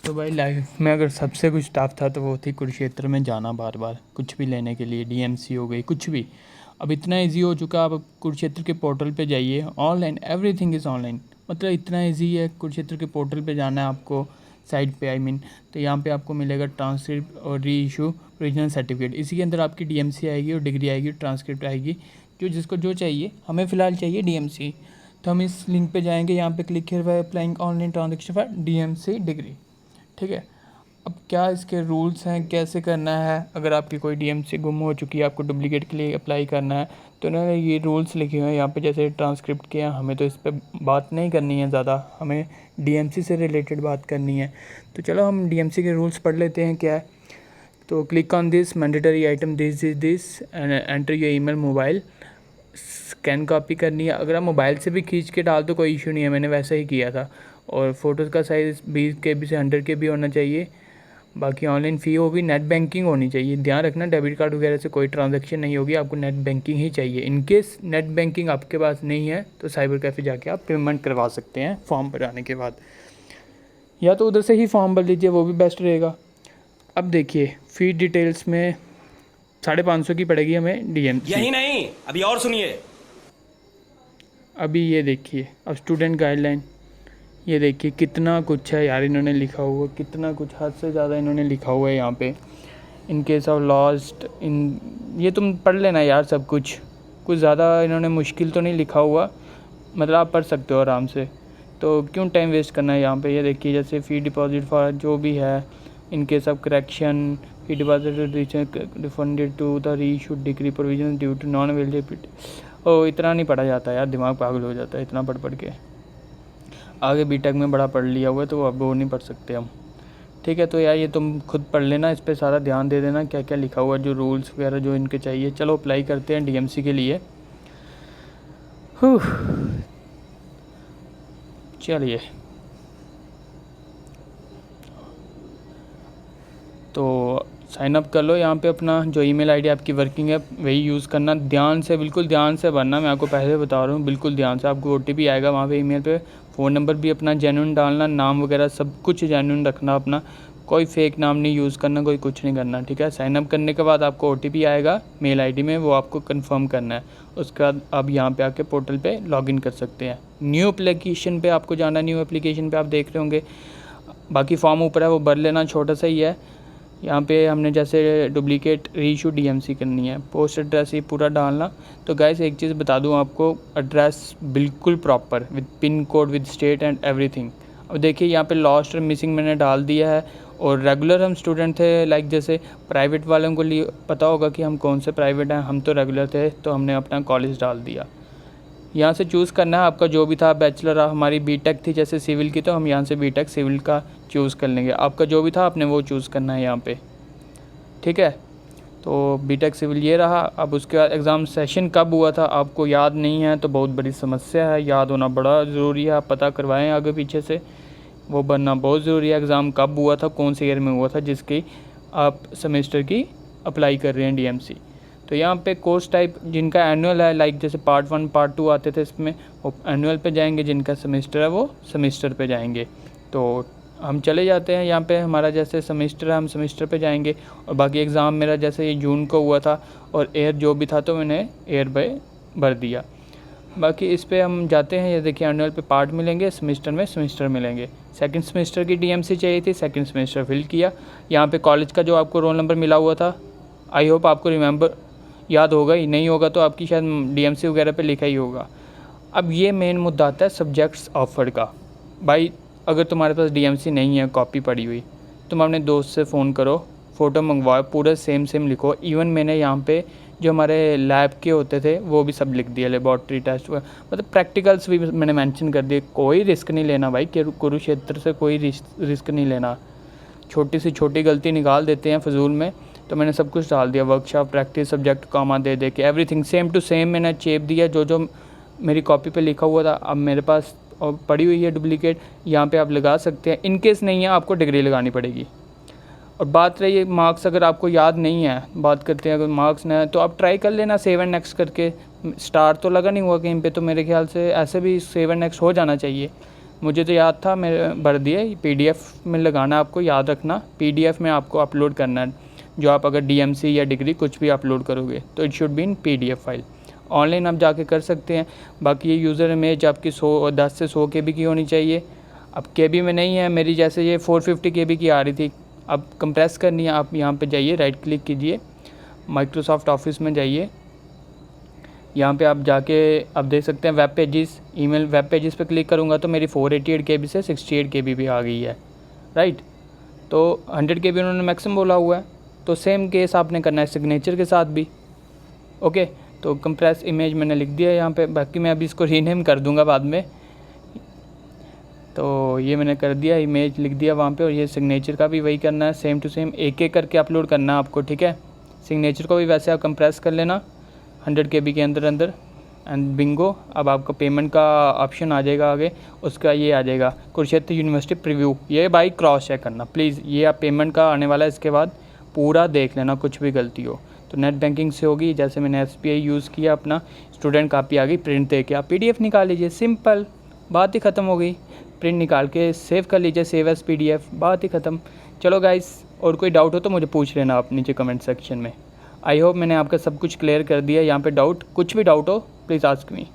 तो भाई लाइफ में अगर सबसे कुछ टफ था तो वो थी कुरुक्षेत्र में जाना बार बार कुछ भी लेने के लिए। डीएमसी हो गई कुछ भी। अब इतना इजी हो चुका, आप कुरुक्षेत्र के पोर्टल पे जाइए, ऑनलाइन एवरीथिंग इज़ ऑनलाइन। मतलब इतना इजी है, कुरुक्षेत्र के पोर्टल पे जाना है आपको, साइट पे आई मीन। तो यहाँ पे आपको मिलेगा ट्रांसक्रिप्ट और री इशू ओरिजिनल सर्टिफिकेट। इसी के अंदर आपकी डीएमसी आएगी और डिग्री आएगी, ट्रांसक्रिप्ट आएगी, जो जिसको जो चाहिए। हमें फ़िलहाल चाहिए डीएमसी, तो हम इस लिंक पे जाएंगे, यहाँ पे click here by applying online transaction for DMC degree. ठीक है। अब क्या इसके रूल्स हैं, कैसे करना है। अगर आपकी कोई डीएमसी गुम हो चुकी है, आपको डुप्लीकेट के लिए अप्लाई करना है, तो उन्होंने ये रूल्स लिखे हुए हैं यहाँ पे, जैसे ट्रांसक्रिप्ट के। हमें तो इस पर बात नहीं करनी है ज़्यादा, हमें डीएमसी से रिलेटेड बात करनी है। तो चलो हम डीएमसी के रूल्स पढ़ लेते हैं क्या है। तो click on this mandatory item this and enter your email mobile. Scan copy करनी है। अगर आप मोबाइल से भी खींच के डाल तो कोई इशू नहीं है, मैंने वैसा ही किया था। और फ़ोटोज़ का साइज़ 20 KB से 100 KB होना चाहिए। बाकी ऑनलाइन फ़ी होगी, नेट बैंकिंग होनी चाहिए। ध्यान रखना डेबिट कार्ड वगैरह से कोई ट्रांजैक्शन नहीं होगी, आपको नेट बैंकिंग ही चाहिए। इन केस नेट बैंकिंग आपके पास नहीं है तो साइबर कैफ़े जाके आप पेमेंट करवा सकते हैं फॉर्म भराने के बाद, या तो उधर से ही फॉर्म भर लीजिए, वो भी बेस्ट रहेगा। अब देखिए फ़ी डिटेल्स में 550 की पड़ेगी हमें डीएमसी। यही नहीं, अभी और सुनिए। अभी ये देखिए, अब स्टूडेंट गाइडलाइन, ये देखिए कितना कुछ है यार इन्होंने लिखा हुआ, कितना कुछ, हद से ज़्यादा इन्होंने लिखा हुआ है यहाँ पे। इन केस ऑफ लॉस्ट इन, ये तुम पढ़ लेना यार सब कुछ ज़्यादा इन्होंने मुश्किल तो नहीं लिखा हुआ, मतलब आप पढ़ सकते हो आराम से। तो क्यों टाइम वेस्ट करना है यहाँ पे। ये देखिए जैसे फ़ी डिपॉजिट फॉर जो भी है, in case of correction, fee deposit refunded to the reissued degree provision due to non availability. ओ इतना नहीं पढ़ा जाता यार, दिमाग पागल हो जाता है इतना पढ़ के। आगे बीटेक में बड़ा पढ़ लिया हुआ है तो अब वो नहीं पढ़ सकते हम। ठीक है, तो यार ये तुम खुद पढ़ लेना, इस पे सारा ध्यान दे देना क्या क्या लिखा हुआ है, जो रूल्स वगैरह जो इनके चाहिए। चलो अप्लाई करते हैं डीएमसी के लिए। चलिए, तो साइन अप कर लो। यहाँ पे अपना जो ईमेल आईडी आपकी वर्किंग है वही यूज़ करना। ध्यान से, बिल्कुल ध्यान से भरना, मैं आपको पहले बता रहा हूँ, बिल्कुल ध्यान से। आपको ओटीपी आएगा वहाँ पे ईमेल पे। फ़ोन नंबर भी अपना जेन्युइन डालना, नाम वगैरह सब कुछ जेन्युइन रखना अपना, कोई फेक नाम नहीं यूज़ करना, कोई कुछ नहीं करना। ठीक है, साइन अप करने के बाद आपको ओटीपी आएगा मेल आईडी में, वो आपको कंफर्म करना है। उसके बाद आप यहाँ पे आके पोर्टल पे लॉगिन कर सकते हैं। न्यू एप्लीकेशन पे आपको जाना, न्यू एप्लीकेशन पे आप देख रहे होंगे, बाकी फॉर्म ऊपर है वो भर लेना, छोटा सा ही है। यहाँ पे हमने जैसे डुप्लीकेट रीइशू डीएमसी करनी है, पोस्ट एड्रेस ही पूरा डालना। तो गाइस एक चीज़ बता दूँ आपको, एड्रेस बिल्कुल proper with pin code with state and everything. अब देखिए यहाँ पे लॉस्ट और मिसिंग मैंने डाल दिया है। और रेगुलर हम स्टूडेंट थे, लाइक जैसे प्राइवेट वालों को लिए पता होगा कि हम कौन से प्राइवेट हैं, हम तो रेगुलर थे तो हमने अपना कॉलेज डाल दिया। यहाँ से चूज़ करना है आपका जो भी था, बैचलर हमारी बीटेक थी जैसे सिविल की, तो हम यहाँ से बीटेक सिविल का चूज़ कर लेंगे। आपका जो भी था आपने वो चूज़ करना है यहाँ पे। ठीक है, तो बीटेक सिविल ये रहा। अब उसके बाद एग्ज़ाम सेशन कब हुआ था आपको याद नहीं है तो बहुत बड़ी समस्या है, याद होना बड़ा ज़रूरी है। आप पता करवाएं आगे पीछे से, वो बनना बहुत ज़रूरी है। एग्ज़ाम कब हुआ था, कौन से ईयर में हुआ था, जिसकी आप सेमेस्टर की अप्लाई कर रहे हैं डीएमसी। तो यहाँ पे कोर्स टाइप जिनका एनुअल है, लाइक जैसे पार्ट 1 पार्ट 2 आते थे इसमें, वो एनुअल पे जाएंगे, जिनका सेमेस्टर है वो सेमेस्टर पे जाएंगे। तो हम चले जाते हैं यहाँ पे, हमारा जैसे सेमेस्टर है हम सेमेस्टर पे जाएंगे। और बाकी एग्ज़ाम मेरा जैसे ये जून को हुआ था और एयर जो भी था तो मैंने एयर बाय भर दिया। बाकी इस पे हम जाते हैं, ये देखिए एनुअल पे पार्ट मिलेंगे, सेमेस्टर में सेमेस्टर मिलेंगे। सेकंड सेमेस्टर की डीएमसी चाहिए थी, सेकंड सेमेस्टर फिल किया। यहाँ पे कॉलेज का जो आपको रोल नंबर मिला हुआ था, आई होप आपको रिमेंबर याद होगा ही, नहीं होगा तो आपकी शायद डीएमसी वगैरह पे लिखा ही होगा। अब ये मेन मुद्दा आता है सब्जेक्ट्स ऑफर्ड का। भाई अगर तुम्हारे पास डीएमसी नहीं है, कॉपी पड़ी हुई, तुम अपने दोस्त से फ़ोन करो, फ़ोटो मंगवाओ, पूरा सेम लिखो। इवन मैंने यहाँ पे जो हमारे लैब के होते थे वो भी सब लिख दिया, लेबॉर्ट्री टेस्ट, मतलब प्रैक्टिकल्स भी मैंने मेंशन कर दिए। कोई रिस्क नहीं लेना भाई, कुरुक्षेत्र से कोई रिस्क नहीं लेना। छोटी से छोटी गलती निकाल देते हैं फजूल में। तो मैंने सब कुछ डाल दिया, वर्कशॉप, प्रैक्टिस, सब्जेक्ट कॉमा दे के एवरीथिंग सेम टू सेम मैंने चेप दिया, जो मेरी कॉपी पे लिखा हुआ था। अब मेरे पास और पड़ी हुई है डुप्लीकेट, यहाँ पे आप लगा सकते हैं। इन केस नहीं है आपको डिग्री लगानी पड़ेगी। और बात रही मार्क्स, अगर आपको याद नहीं है, बात करते हैं अगर मार्क्स ना है तो आप ट्राई कर लेना सेव एंड नेक्स्ट करके। स्टार तो लगा नहीं हुआ कहीं पे, तो मेरे ख्याल से ऐसे भी सेव एंड नेक्स्ट हो जाना चाहिए। मुझे तो याद था, मैं भर दिया। PDF में लगाना है आपको, याद रखना PDF में आपको अपलोड करना है। जो आप अगर DMC या डिग्री कुछ भी अपलोड करोगे तो it should be in PDF file. Online आप जाके कर सकते हैं। बाकी ये यूज़र इमेज आपकी 10 से 100 KB की होनी चाहिए। अब KB में नहीं है मेरी, जैसे ये 450 KB की आ रही थी। अब कंप्रेस करनी है, आप यहाँ पे जाइए, राइट क्लिक कीजिए, माइक्रोसॉफ्ट ऑफिस में जाइए। यहाँ पे आप जाके आप देख सकते हैं web pages, email web pages पे क्लिक करूँगा तो मेरी 488 KB से 68 KB भी आ गई है, राइट। तो 100 KB उन्होंने मैक्सिमम बोला हुआ है, तो सेम केस आपने करना है सिग्नेचर के साथ भी। ओके, तो कंप्रेस इमेज मैंने लिख दिया यहाँ पे। बाकी मैं अभी इसको रीनेम कर दूँगा बाद में। तो ये मैंने कर दिया, इमेज लिख दिया वहाँ पे। और ये सिग्नेचर का भी वही करना है, सेम टू सेम एक एक करके अपलोड करना है आपको, ठीक है। सिग्नेचर को भी वैसे आप कंप्रेस कर लेना 100 KB के अंदर एंड बिंगो। अब आपका पेमेंट का ऑप्शन आ जाएगा आगे, उसका ये आ जाएगा कुरुक्षेत्र यूनिवर्सिटी प्रीव्यू। ये भाई क्रॉस चेक करना प्लीज़, ये आप पेमेंट का आने वाला है, इसके बाद पूरा देख लेना, कुछ भी गलती हो तो नेट बैंकिंग से होगी। जैसे मैंने SBI यूज़ किया, अपना स्टूडेंट कापी आ गई, प्रिंट दे के आप PDF निकाल लीजिए, सिंपल, बात ही ख़त्म हो गई। प्रिंट निकाल के सेव कर लीजिए, सेव एज़ PDF, बात ही ख़त्म। चलो गाइस, और कोई डाउट हो तो मुझे पूछ लेना आप नीचे कमेंट सेक्शन में। आई होप मैंने आपका सब कुछ क्लियर कर दिया। यहाँ पे डाउट, कुछ भी डाउट हो प्लीज़ आस्क मी।